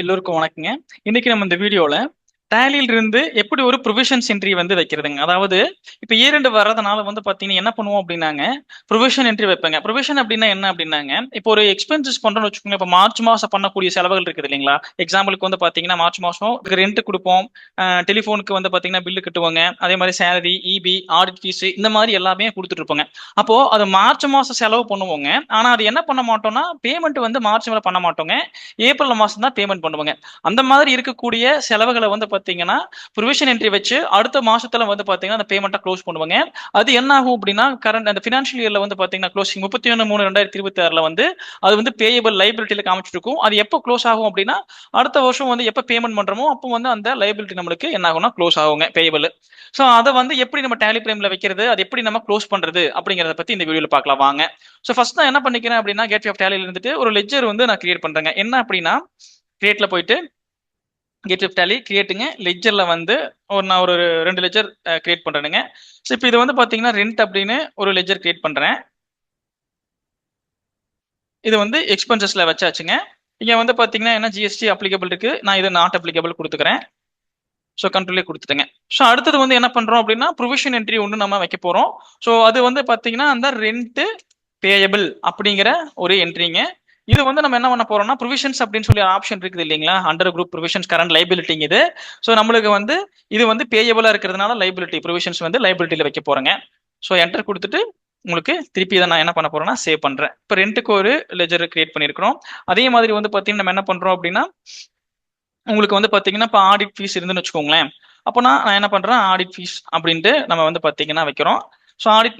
எல்லோருக்கும் வணக்கங்க. இன்னைக்கு நம்ம இந்த வீடியோல டேலியில இருந்து எப்படி ஒரு ப்ரொவிஷன்ஸ் என்ட்ரி வந்து வைக்கிறதுங்க. அதாவது இப்ப இயர் எண்டு வர்றதுனால வந்து பாத்தீங்கன்னா என்ன பண்ணுவோம் அப்படின்னாங்க, ப்ரொவிஷன் என்ட்ரி வைப்பேங்க. ப்ரொவிஷன் அப்படின்னா என்ன அப்படின்னாங்க, இப்போ ஒரு எக்ஸ்பென்சஸ் பண்றோம்னு வச்சுக்கோங்க. இப்போ மார்ச் மாசம் பண்ணக்கூடிய செலவுகள் இருக்குது இல்லைங்களா? எக்ஸாம்பிளுக்கு வந்து பாத்தீங்கன்னா மார்ச் மாசம் ரெண்ட் கொடுப்போம், டெலிஃபோனுக்கு வந்து பாத்தீங்கன்னா பில்லு கட்டுவாங்க, அதே மாதிரி சேலரி, இபி, ஆடிட் ஃபீஸ் இந்த மாதிரி எல்லாமே கொடுத்துட்டு இருப்போங்க. அப்போ அது மார்ச் மாசம் செலவு பண்ணுவோங்க. ஆனா அது என்ன பண்ண மாட்டோம்னா பேமெண்ட் வந்து மார்ச் மேல பண்ண மாட்டோங்க, ஏப்ரல் மாசம் தான் பேமெண்ட் பண்ணுவாங்க. அந்த மாதிரி இருக்கக்கூடிய செலவுகளை வந்து பாத்தீங்கன்னா ப்ரொவிஷன் என்ட்ரி வச்சு அடுத்த மாசத்துல வந்து பாத்தீங்கன்னா அந்த பேமெண்ட்டை க்ளோஸ் பண்ணுவாங்க. அது என்ன ஆகும் அப்படின்னா கரண்ட் அந்த ஃபினான்ஷியல் இயர்ல வந்து பாத்தீங்கன்னா க்ளோசிங் 31/3/2026 வந்து அது வந்து பேயபிள் லைபிலிட்டியில காமிச்சிட்டு இருக்கும். அது எப்போ க்ளோஸ் ஆகும் அப்படின்னா அடுத்த வருஷம் வந்து எப்போ பேமெண்ட் பண்றோமோ அப்போ வந்து அந்த லைபிலிட்டி நம்மளுக்கு என்ன ஆகும்னா க்ளோஸ் ஆகுங்க, பேயபிள். ஸோ அதை வந்து எப்படி நம்ம டேலி பிரைம்ல வைக்கிறது, அது எப்படி நம்ம க்ளோஸ் பண்றது அப்படிங்கறத பத்தி இந்த வீடியோல பார்க்கலாம் வாங்க. ஸோ ஃபர்ஸ்ட் நான் என்ன பண்ணிக்கிறேன் அப்படின்னா கேட்வே ஆஃப் டேலியில இருந்துட்டு ஒரு லெட்ஜர் வந்து நான் கிரியேட் பண்றேங்க. என்ன அப்படின்னா கிரியேட்ல போயிட்டு கேட்வே ஆஃப் டேலி கிரியேட்டுங்க, லெட்ஜர்ல வந்து நான் ஒரு 2 லெட்ஜர் கிரியேட் பண்றேனுங்க. ஸோ இப்போ இது வந்து பாத்தீங்கன்னா ரெண்ட் அப்படின்னு ஒரு லெட்ஜர் கிரியேட் பண்றேன். இது வந்து எக்ஸ்பென்சஸ்ல வச்சாச்சுங்க. இங்க வந்து பாத்தீங்கன்னா என்ன ஜிஎஸ்டி அப்ளிகபிள் இருக்கு, நான் இது நாட் அப்ளிகபிள் கொடுத்துக்கிறேன். ஸோ கண்ட்ரோலே கொடுத்துட்டேங்க. ஸோ அடுத்தது வந்து என்ன பண்றோம் அப்படின்னா ப்ரொவிஷன் என்ட்ரி ஒன்று நம்ம வைக்க போறோம். ஸோ அது வந்து பாத்தீங்கன்னா அந்த ரெண்ட் பேயபிள் அப்படிங்கிற ஒரு என்ட்ரிங்க. இது வந்து நம்ம என்ன பண்ண போறோம்னா ப்ரொவிஷன்ஸ் அப்படின்னு சொல்லி ஆப்ஷன் இருக்குது இல்லைங்களா, அண்டர் குரூப் ப்ரொவிஷன்ஸ் கரண்ட் லைபிலிட்டிங் இது. ஸோ நம்மளுக்கு வந்து இது வந்து பேயபிளா இருக்கிறதுனால லைபிலிட்டி ப்ரொவிஷன்ஸ் வந்து லைபிலிட்டியில வைக்க போறேங்க. ஸோ என்டர் கொடுத்துட்டு உங்களுக்கு திருப்பி இதை நான் என்ன பண்ண போறேன்னா சேவ் பண்றேன். இப்போ ரெண்டுக்கு ஒரு லெஜர் கிரியேட் பண்ணியிருக்கிறோம். அதே மாதிரி வந்து பாத்தீங்கன்னா நம்ம என்ன பண்றோம் அப்படின்னா உங்களுக்கு வந்து பாத்தீங்கன்னா இப்போ ஆடிட் ஃபீஸ் இருந்துன்னு வச்சுக்கோங்களேன். அப்போ நான் என்ன பண்றேன் ஆடிட் ஃபீஸ் அப்படின்ட்டு நம்ம வந்து பாத்தீங்கன்னா வைக்கிறோம். ஸோ ஆடிட்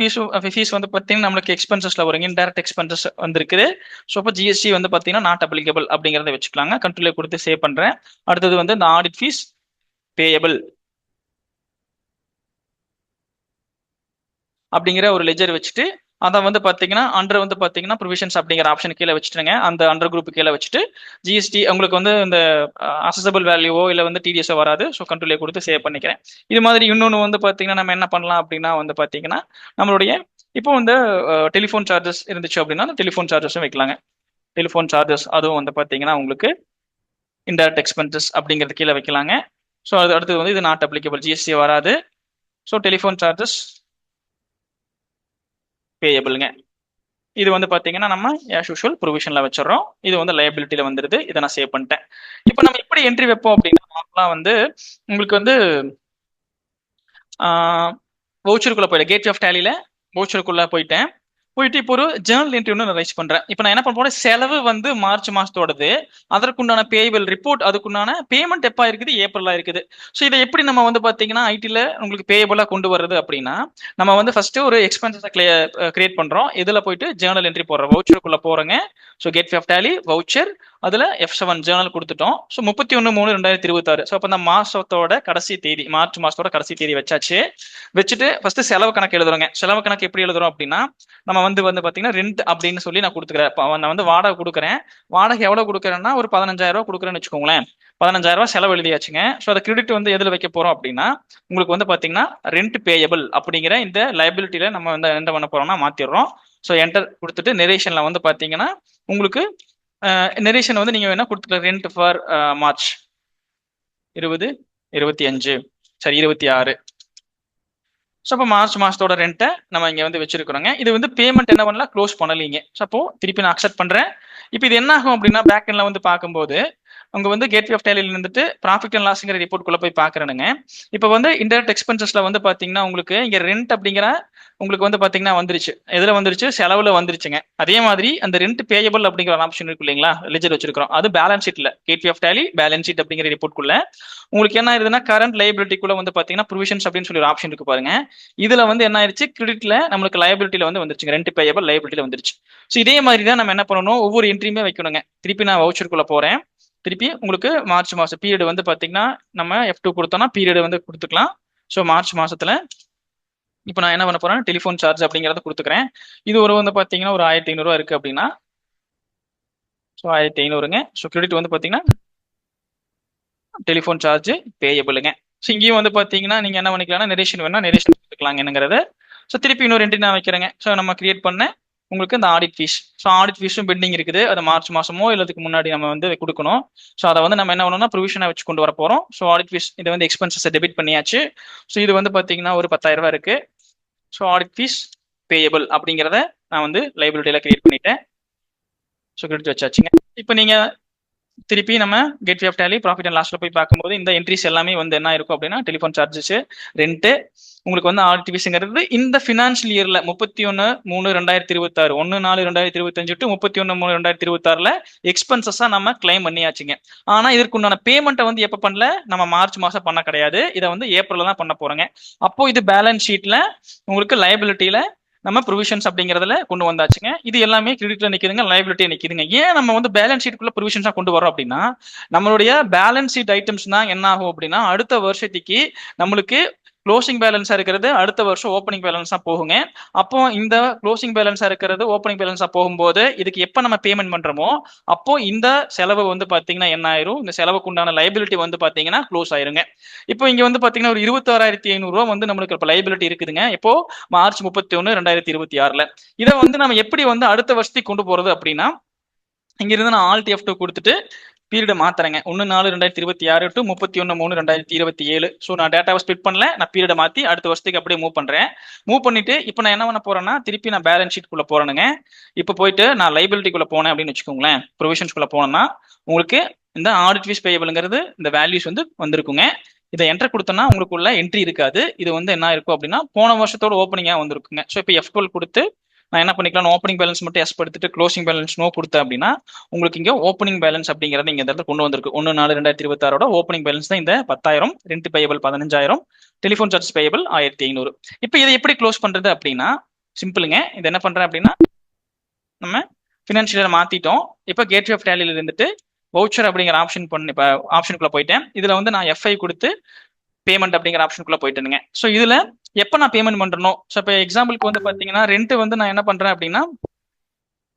ஃபீஸ் வந்து பார்த்தீங்கன்னா நம்மளுக்கு எக்ஸ்பென்சஸ்ல வரும், இன்டைரக்ட் எக்ஸ்பென்சஸ் வந்துருக்குது. ஸோ இப்போ ஜிஎஸ்டி வந்து பார்த்தீங்கன்னா நாட் அப்ளிகபிள் அப்படிங்கிறத வச்சுக்கலாங்க. கண்ட்ரோலே கொடுத்து சேவ் பண்றேன். அடுத்தது வந்து இந்த ஆடிட் ஃபீஸ் பேயபிள் அப்படிங்கிற ஒரு லெஜர் வச்சுட்டு அதை வந்து பாத்தீங்கன்னா அண்டர் வந்து பாத்தீங்கன்னா ப்ரொவிஷன்ஸ் அப்படிங்கிற ஆப்ஷன் கீழே வச்சுட்டுங்க, அந்த அண்டர் குரூப் கீழே வச்சுட்டு ஜிஎஸ்டி உங்களுக்கு வந்து இந்த அசசபிள் வேல்யூவோ இல்லை வந்து டிடிஎஸோ வராது. ஸோ கண்ட்ரோலே கொடுத்து சேவ் பண்ணிக்கிறேன். இது மாதிரி இன்னொன்று வந்து பாத்தீங்கன்னா நம்ம என்ன பண்ணலாம் அப்படின்னா வந்து பாத்தீங்கன்னா நம்மளுடைய இப்போ வந்து டெலிஃபோன் சார்ஜஸ் இருந்துச்சு அப்படின்னா அந்த டெலிஃபோன் சார்ஜஸும் வைக்கலாங்க. டெலிஃபோன் சார்ஜஸ் அதுவும் வந்து பாத்தீங்கன்னா உங்களுக்கு இன்டைரக்ட் எக்ஸ்பென்சஸ் அப்படிங்கிறது கீழே வைக்கலாங்க. ஸோ அது அடுத்தது வந்து இது நாட் அப்ளிகபிள், ஜிஎஸ்டி வராது. ஸோ டெலிஃபோன் சார்ஜஸ் பேயபிள்ங்க. இது வந்து பாத்தீங்கன்னா நம்ம ஆஸ் யூஷுவல் ப்ரொவிஷன்ல வச்சிடறோம். இது வந்து லைபிலிட்டியில வந்துருது. இதை நான் சேவ் பண்ணிட்டேன். இப்போ நம்ம எப்படி என்ட்ரி வைப்போம் அப்படின்னா நார்மலா வந்து உங்களுக்கு வந்து வவுச்சருக்குள்ள போயிட்டேன், கேட்வே ஆஃப் டேலியில வவுச்சருக்குள்ள போயிட்டு இப்போ ஒரு ஜேர்னல் என்ட்ரி ஒன்று ரைஸ் பண்றேன். இப்போ நான் என்ன பண்ண போறேன், செலவு வந்து மார்ச் மாசத்தோடது, அதற்குண்டான பேயபிள் ரிப்போர்ட் அதுக்குண்டான பேமெண்ட் எப்பா இருக்குது, ஏப்ரலா இருக்குது. ஸோ இதை எப்படி நம்ம வந்து பாத்தீங்கன்னா ஐடில உங்களுக்கு பேயபிளா கொண்டு வர்றது அப்படின்னா நம்ம வந்து ஃபர்ஸ்ட் ஒரு எக்ஸ்பென்சஸை கிரியேட் பண்றோம். இதுல போயிட்டு ஜேர்னல் என்ட்ரி போடுறோம், வவுச்சருக்குள்ள போறேங்க. So gateway of Tally voucher, அதுல F7 ஜேர்னல் கொடுத்துட்டோம். ஸோ 31/3/2026. ஸோ அப்போ அந்த மாசத்தோட கடைசி தேதி, மார்ச் மாசத்தோட கடைசி தேதி வச்சாச்சு. வச்சுட்டு ஃபர்ஸ்ட் செலவு கணக்கு எழுதுறோங்க. செலவு கணக்கு எப்படி எழுதுறோம் அப்படின்னா நம்ம வந்து பாத்தீங்கன்னா ரெண்ட் அப்படின்னு சொல்லி நான் கொடுத்துக்கிறேன். நான் வந்து வாடகை கொடுக்குறேன். வாடகை எவ்வளவு கொடுக்குறேன்னா ஒரு 15,000 கொடுக்குறேன்னு வச்சுக்கோங்களேன். 15,000 செலவு எழுதியாச்சுங்க. ஸோ அதை கிரெடிட் வந்து எதுல வைக்க போறோம் அப்படின்னா உங்களுக்கு வந்து பாத்தீங்கன்னா ரெண்ட் பேயபிள் அப்படிங்கிற இந்த லைபிலிட்டியில நம்ம வந்து என்ன பண்ண போறோம்னா மாத்திடுறோம். ஸோ என்டர் கொடுத்துட்டு நெரேஷன்ல வந்து பாத்தீங்கன்னா உங்களுக்கு நெரேஷன் வந்து நீங்க வேணா கொடுத்துக்கலாம். ரெண்ட் ஃபார் மார்ச் 2025, சரி 26. ஸோ அப்போ மார்ச் மாசத்தோட ரெண்ட்டை நம்ம இங்க வந்து வச்சிருக்கிறோங்க. இது வந்து பேமெண்ட் என்ன பண்ணலாம், க்ளோஸ் பண்ணலீங்க. ஸோ அப்போ திருப்பி நான் அக்செப்ட் பண்றேன். இப்போ இது என்ன ஆகும் அப்படின்னா பேக் எண்ட்ல வந்து பார்க்கும்போது அங்க வந்து கேட்வே ஆஃப் டேலியில இருந்துட்டு ப்ராஃபிட் அண்ட் லாஸ்ங்கிற ரிப்போர்ட் குள்ள போய் பாக்குறேனுங்க. இப்போ வந்து இன்டைரக்ட் எக்ஸ்பென்சஸ்ல வந்து பாத்தீங்கன்னா உங்களுக்கு இங்க ரெண்ட் அப்படிங்கிற உங்களுக்கு வந்து பாத்தீங்கன்னா வந்துருச்சு. எதுல வந்துருச்சு, செலவுல வந்துருச்சுங்க. அதே மாதிரி அந்த ரெண்ட் பேயபிள் அப்படிங்கிற ஒரு ஆப்ஷன் இருக்கு இல்லைங்களா, லெஜர் வச்சிருக்கிறோம். அது பேலன்ஸ் ஷீட்ல gateway of Tally balance sheet அப்படிங்கிற ரிப்போர்ட் குள்ள உங்களுக்கு என்ன ஆயிருதுன்னா கரண்ட் லைபிலிட்டிக்குள்ள வந்து பாத்தீங்கன்னா ப்ரொவிஷன்ஸ் அப்படின்னு சொல்லி ஒரு ஆப்ஷன் இருக்கு பாருங்க. இதுல வந்து என்ன ஆயிருச்சு, கிரெடிட்ல நம்மளுக்கு லைபிலிட்டியில வந்து வந்துருச்சு, ரெண்ட் பேயபிள் லைபிலிட்டியில வந்துருச்சு. ஸோ இதே மாதிரி தான் நம்ம என்ன பண்ணணும், ஒவ்வொரு என்ட்ரியுமே வைக்கணுங்க. திருப்பி நான் வவுச்சருக்குள்ள போறேன். திருப்பி உங்களுக்கு மார்ச் மாசம் பீரியட் வந்து பாத்தீங்கன்னா நம்ம F2 கொடுத்தோம்னா பீரியட் வந்து கொடுத்துக்கலாம். ஸோ மார்ச் மாசத்துல இப்போ நான் என்ன பண்ண போறேன், டெலிஃபோன் சார்ஜ் அப்படிங்கறத கொடுத்துக்கிறேன். இது ஒரு வந்து பாத்தீங்கன்னா ஒரு 1,500 இருக்கு அப்படின்னா ஸோ 1,500ங்க. ஸோ கிரெடிட் வந்து பாத்தீங்கன்னா டெலிஃபோன் சார்ஜ் பேயபிளுங்க. ஸோ இங்கேயும் வந்து பாத்தீங்கன்னா நீங்க என்ன பண்ணிக்கலாம்னா நெரேஷன் வேணா நெரேஷன் கொடுத்துக்கலாம் என்னங்கிறது. ஸோ திருப்பி இன்னொரு என்ட்ரி நான் வைக்கிறேங்க. ஸோ நம்ம கிரியேட் பண்ண உங்களுக்கு இந்த ஆடிட் ஃபீஸ். ஸோ ஆடிட் ஃபீஸும் பெண்டிங் இருக்குது. அது மார்ச் மாசமோ இல்லை அதுக்கு முன்னாடி நம்ம வந்து கொடுக்கணும். ஸோ அதை வந்து நம்ம என்ன பண்ணணும்னா ப்ரொவிஷனை வச்சு கொண்டு வர போறோம். ஸோ ஆடிட் ஃபீஸ் இதை வந்து எக்ஸ்பென்சஸை டெபிட் பண்ணியாச்சு. ஸோ இது வந்து பார்த்தீங்கன்னா ஒரு 10,000 ரூபாய் இருக்கு. ஸோ ஆடிட் ஃபீஸ் பேயபிள் அப்படிங்கிறத நான் வந்து லைபிலிட்டியில கிரியேட் பண்ணிட்டேன். ஸோ கிரெடிட் வச்சாச்சுங்க. இப்போ நீங்க திருப்பி நம்ம gateway of Tally profit and லாஸ்ட்ல போய் பார்க்கும்போது இந்த என்ட்ரிஸ் எல்லாமே வந்து என்ன இருக்கும் அப்படின்னா டெலிஃபோன் சார்ஜஸ், ரெண்ட், உங்களுக்கு வந்து ஆடிட் ஃபீஸ்ங்கிறது இந்த ஃபினான்ஷியல் இயர்ல 31/3/2026 1/4/2025 டு 31/3/2026 எக்ஸ்பென்சஸா நம்ம கிளைம் பண்ணியாச்சுங்க. ஆனா இதற்குண்டான பேமெண்ட்டை வந்து எப்ப பண்ணல, நம்ம மார்ச் மாசம் பண்ண கிடையாது. இதை வந்து ஏப்ரல்ல தான் பண்ண போறோங்க. அப்போ இது பேலன்ஸ் ஷீட்ல உங்களுக்கு லைபிலிட்டியில நம்ம ப்ரொவிஷன்ஸ் அப்படிங்கறதுல கொண்டு வந்தாச்சுங்க. இது எல்லாமே கிரெடிட்ல நிக்குதுங்க, லைபிலிட்டி நிக்குதுங்க. ஏன் நம்ம வந்து பேலன்ஸ் ஷீட்டுக்குள்ள ப்ரொவிஷன்ஸா கொண்டு வரோம் அப்படின்னா, நம்மளுடைய பேலன்ஸ் ஷீட் ஐட்டம்ஸ் தான் என்ன ஆகும் அப்படின்னா அடுத்த வருஷத்துக்கு நம்மளுக்கு க்ளோசிங் பேலன்ஸா இருக்கிறது அடுத்த வருஷம் ஓப்பனிங் பேலன்ஸா போகுங்க. அப்போ இந்த க்ளோசிங் பேலன்ஸா இருக்கிறது ஓப்பனிங் பேலன்ஸா போகும்போது இதுக்கு எப்ப நம்ம பேமெண்ட் பண்றோமோ அப்போ இந்த செலவு வந்து பாத்தீங்கன்னா என்ன ஆயிரும், இந்த செலவுக்கு உண்டான லைபிலிட்டி வந்து பாத்தீங்கன்னா க்ளோஸ் ஆயிருங்க. இப்போ இங்க வந்து பாத்தீங்கன்னா ஒரு 26,500 ரூபாய் வந்து நம்மளுக்கு இப்ப லைபிலிட்டி இருக்குதுங்க. இப்போ மார்ச் 31/2026 இதை வந்து நம்ம எப்படி வந்து அடுத்த வருஷத்துக்கு கொண்டு போறது அப்படின்னா, இங்க இருந்து நான் ஆல்ட் F2 கொடுத்துட்டு பீரியட் மாத்துறேங்க. 1/4/2026 டு 31/3/2027. ஸோ நான் டேட்டாவை ஸ்பிட் பண்ணல, நான் பீரியட் மாத்தி அடுத்த வருஷத்துக்கு அப்படியே மூவ் பண்றேன். மூவ் பண்ணிட்டு இப்போ நான் என்ன பண்ண போறேன்னா திருப்பி நான் பேலன்ஸ் ஷீட் குள்ள போறேனுங்க. இப்போ போயிட்டு நான் லைபிலிட்டிக்குள்ள போனேன் அப்படின்னு வச்சுக்கோங்களேன், ப்ரொவிஷன்ஸ்குள்ள போனேன்னா உங்களுக்கு இந்த ஆடிட் ஃபீஸ் பேயபிள்ங்கிறது இந்த வேல்யூஸ் வந்து வந்திருக்குங்க. இதை என்டர் கொடுத்தோம்னா உங்களுக்குள்ள என்ட்ரி இருக்காது. இது வந்து என்ன இருக்கும் அப்படின்னா போன வருஷத்தோட ஓப்பனிங்கா வந்திருக்குங்க. ஸோ இப்போ F12 கொடுத்து நான் என்ன பண்ணிக்கலாம், ஓப்பனிங் பேலன்ஸ் மட்டும் எஸ் படுத்துட்டு க்ளோசிங் பேலன்ஸ் நோ கொடுத்தேன் அப்படின்னா உங்களுக்கு இங்க ஓப்பனிங் பேலன்ஸ் அப்படிங்கறது இங்க இந்த இடத்துல கொண்டு வந்திருக்கு. 1/4/2026 ஓப்பனிங் பேலன்ஸ் தான் இந்த 10,000, rent payable 15,000, telephone charge payable 1,500. இப்போ இதை எப்படி க்ளோஸ் பண்றது அப்படின்னா சிம்பிளுங்க. இது என்ன பண்றேன் அப்படின்னா நம்ம ஃபினான்ஷியலை மாத்திட்டோம். இப்போ கேட்வே ஆஃப் டேலியில இருந்துட்டு வவுச்சர் அப்படிங்கிற ஆப்ஷனுக்குள்ள போயிட்டேன். இதுல வந்து நான் FI கொடுத்து பேமெண்ட் அப்படிங்கிற ஆப்ஷனுக்குள்ள போயிட்டேனுங்க. ஸோ இதுல எப்ப நான் பேமெண்ட் பண்றணும், ஸோ இப்போ எக்ஸாம்பிளுக்கு வந்து பாத்தீங்கன்னா ரெண்ட் வந்து நான் என்ன பண்றேன் அப்படின்னா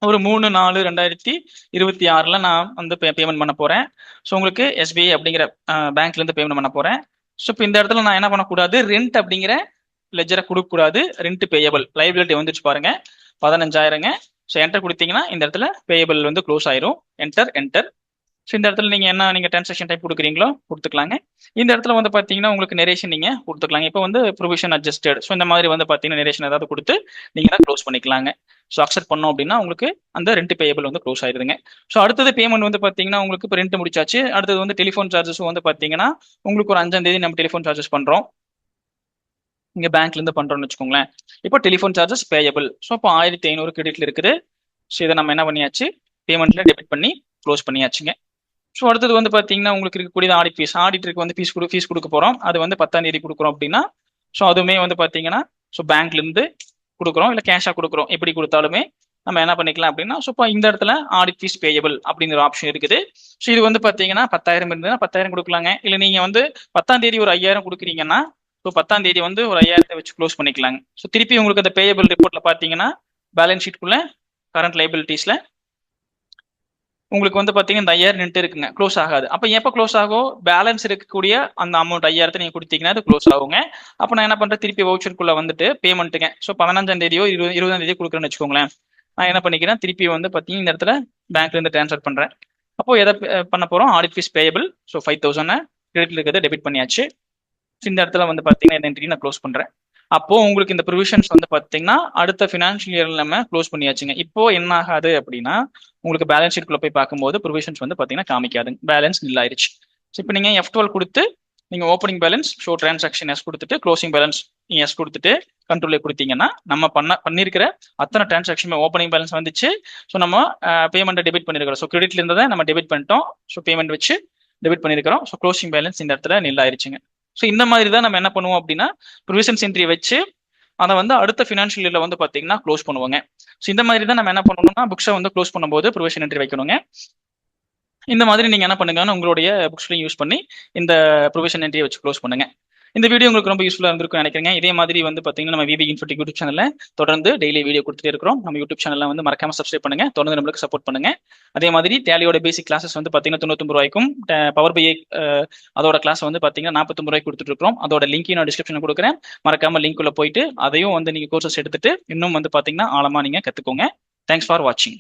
ஒரு 3/4/2026 நான் வந்து பேமெண்ட் பண்ண போறேன். ஸோ உங்களுக்கு SBI அப்படிங்கிற பேங்க்ல இருந்து பேமெண்ட் பண்ண போறேன். ஸோ இப்போ இந்த இடத்துல நான் என்ன பண்ணக்கூடாது, ரெண்ட் அப்படிங்கிற லெஜரை கொடுக்க கூடாது. ரெண்ட் பேயபிள் லைபிலிட்டி வந்துச்சு பாருங்க 15,000ங்க. ஸோ என்டர் கொடுத்தீங்கன்னா இந்த இடத்துல பேயபிள் வந்து க்ளோஸ் ஆயிரும். என்டர். ஸோ இந்த இடத்துல நீங்க டிரான்சாக்ஷன் டைப் கொடுக்குறீங்களோ கொடுத்துக்கலாங்க. இந்த இடத்துல வந்து பாத்தீங்கன்னா உங்களுக்கு நெரேஷன் நீங்க கொடுத்துக்கலாங்க. இப்போ வந்து ப்ரொவிஷன் அட்ஜஸ்டட். ஸோ இந்த மாதிரி வந்து பாத்தீங்கன்னா நெரேஷன் ஏதாவது கொடுத்து நீங்க க்ளோஸ் பண்ணிக்கலாங்க. ஸோ அக்செப்ட் பண்ணோம் அப்படின்னா உங்களுக்கு அந்த ரெண்ட் பேயபிள் வந்து க்ளோஸ் ஆயிருதுங்க. ஸோ அடுத்தது பேமெண்ட் வந்து பாத்தீங்கன்னா உங்களுக்கு இப்போ ரெண்ட் முடிச்சாச்சு. அடுத்தது வந்து டெலிஃபோன் சார்ஜஸ் வந்து பாத்தீங்கன்னா உங்களுக்கு ஒரு 5ஆம் தேதி நம்ம டெலிஃபோன் சார்ஜஸ் பண்றோம், இங்க பேங்க்ல இருந்து பண்றோம்னு வச்சுக்கோங்களேன். இப்போ டெலிஃபோன் சார்ஜஸ் பேயபிள். ஸோ இப்போ 1,500 கிரெடிட்ல இருக்குது. ஸோ இதை நம்ம என்ன பண்ணியாச்சு, பேமெண்ட்ல டெபிட் பண்ணி க்ளோஸ் பண்ணியாச்சுங்க. ஸோ அடுத்தது வந்து பாத்தீங்கன்னா உங்களுக்கு இருக்கக்கூடிய ஆடிட் ஃபீஸ், ஆடிட்டருக்கு வந்து ஃபீஸ் கொடுக்க போறோம். அது வந்து 10ஆம் தேதி கொடுக்குறோம் அப்படின்னா ஸோ அதுவுமே வந்து பாத்தீங்கன்னா ஸோ பேங்க்ல இருந்து கொடுக்குறோம் இல்லை கேஷா கொடுக்குறோம், எப்படி கொடுத்தாலுமே நம்ம என்ன பண்ணிக்கலாம் அப்படின்னா ஸோ இப்போ இந்த இடத்துல ஆடிட் ஃபீஸ் பேயபிள் அப்படிங்கிற ஆப்ஷன் இருக்குது. ஸோ இது வந்து பாத்தீங்கன்னா 10,000 இருந்ததுன்னா 10,000 கொடுக்கலாங்க. இல்லை நீங்க வந்து 10ஆம் தேதி ஒரு 5,000 கொடுக்குறீங்கன்னா ஸோ 10ஆம் தேதி வந்து ஒரு 5,000 வச்சு க்ளோஸ் பண்ணிக்கலாங்க. ஸோ திருப்பி உங்களுக்கு அந்த பேயபிள் ரிப்போர்ட்ல பாத்தீங்கன்னா பேலன்ஸ் ஷீட்குள்ள கரண்ட் லைபிலிட்டிஸ்ல உங்களுக்கு வந்து பாத்தீங்கன்னா இந்த 5,000 நின்று இருக்குங்க, க்ளோஸ் ஆகாது. அப்ப எப்ப க்ளோஸ் ஆகும், பேலன்ஸ் இருக்கக்கூடிய அந்த அமௌண்ட் 5,000 நீங்க கொடுத்தீங்கன்னா அது க்ளோஸ் ஆகுங்க. அப்ப நான் என்ன பண்றேன், திருப்பி வவுச்சருக்குள்ள வந்துட்டு பேமெண்ட்டுங்க. ஸோ 15ஆம் தேதியோ 20ஆம் தேதியோ கொடுக்குறேன்னு வச்சுக்கோங்களேன். நான் என்ன பண்ணிக்கிறேன், திருப்பி வந்து பாத்தீங்கன்னா இந்த இடத்துல பேங்க்ல இருந்து டிரான்ஸ்ஃபர் பண்றேன். அப்போ எதை பண்ண போறோம், ஆடிட் ஃபீஸ் பேயபிள். ஸோ 5,000 கிரெடிட்ல இருக்கிறத டெபிட் பண்ணியாச்சு. இந்த இடத்துல வந்து பாத்தீங்கன்னா இந்த என்ட்ரி நான் க்ளோஸ் பண்றேன். அப்போ உங்களுக்கு இந்த ப்ரொவிஷன்ஸ் வந்து பாத்தீங்கன்னா அடுத்த ஃபினான்ஷியல் இயர்ல நம்ம க்ளோஸ் பண்ணியாச்சுங்க. இப்போ என்ன ஆகாது அப்படின்னா உங்களுக்கு பேலன்ஸ் ஷீட்குள்ள போய் பார்க்கும்போது ப்ரொவிஷன்ஸ் வந்து பாத்தீங்கன்னா காமிக்காது, பேலன்ஸ் நில் ஆயிருச்சு. ஸோ இப்போ நீங்க F12 கொடுத்து நீங்க opening balance show transaction yes கொடுத்துட்டு க்ளோசிங் பேலன்ஸ் நீங்க எஸ் கொடுத்துட்டு கண்ட்ரோல் கொடுத்தீங்கன்னா நம்ம பண்ணிருக்கிற அத்தனை டிரான்சாக்ஷன் ஓப்பனிங் பேலன்ஸ் வந்துச்சு. ஸோ நம்ம பேமெண்ட் டெபிட் பண்ணிருக்கிறோம். ஸோ கிரெடிட்ல இருந்ததை நம்ம டெபிட் பண்ணிட்டோம். ஸோ பேமெண்ட் வச்சு டெபிட் பண்ணிருக்கிறோம். ஸோ க்ளோசிங் பேலன்ஸ் இந்த இடத்துல நில் ஆயிருச்சுங்க. ஸோ இந்த மாதிரி தான் நம்ம என்ன பண்ணுவோம் அப்படின்னா ப்ரொவிஷன்ஸ் என்ட்ரி வச்சு அதை வந்து அடுத்த ஃபினான்ஷியல் இயர்ல வந்து பாத்தீங்கன்னா க்ளோஸ் பண்ணுவாங்க. ஸோ இந்த மாதிரி தான் நம்ம என்ன பண்ணணும்னா புக்ஸை வந்து க்ளோஸ் பண்ணும்போது ப்ரொவிஷன் என்ட்ரி வைக்கணுங்க. இந்த மாதிரி நீங்க என்ன பண்ணுங்கன்னா உங்களுடைய புக்ஸ்லையும் யூஸ் பண்ணி இந்த ப்ரொவிஷன் என்ட்ரியை வச்சு க்ளோஸ் பண்ணுங்க. இந்த வீடியோ உங்களுக்கு ரொம்ப யூஸ்ஃபுல்லா இருந்திருக்கும் நினைக்கிறேன். இதே மாதிரி வந்து பாத்தீங்கன்னா நம்ம விபி இன்ஃபோடெக் யூடியூப் சேனல்ல தொடர்ந்து டெய்லி வீடியோ கொடுத்துட்டே இருக்கிறோம். நம்ம யூடியூப் சேனல்ல வந்து மறக்காம சப்ஸ்கிரைப் பண்ணுங்க, தொடர்ந்து நம்மளுக்கு சப்போர்ட் பண்ணுங்க. அதே மாதிரி டேலியோட பேசிக் கிளாஸஸ் வந்து பாத்தீங்கன்னா 99 ரூபாய்க்கும், பவர் பை அதோட கிளாஸ் வந்து பாத்தீங்கன்னா 49 ரூபாய்க்கு கொடுத்துட்டு இருக்கோம். அதோட லிங்க் நான் டிஸ்கிரிப்ஷன்ல கொடுக்குறேன். மறக்காம லிங்க் உள்ள போயிட்டு அதையும் வந்து நீங்க கோர்சஸ் எடுத்துட்டு இன்னும் வந்து பாத்தீங்கன்னா ஆழமா நீங்க கத்துக்கோங்க. தேங்க்ஸ் ஃபார் வாட்சிங்.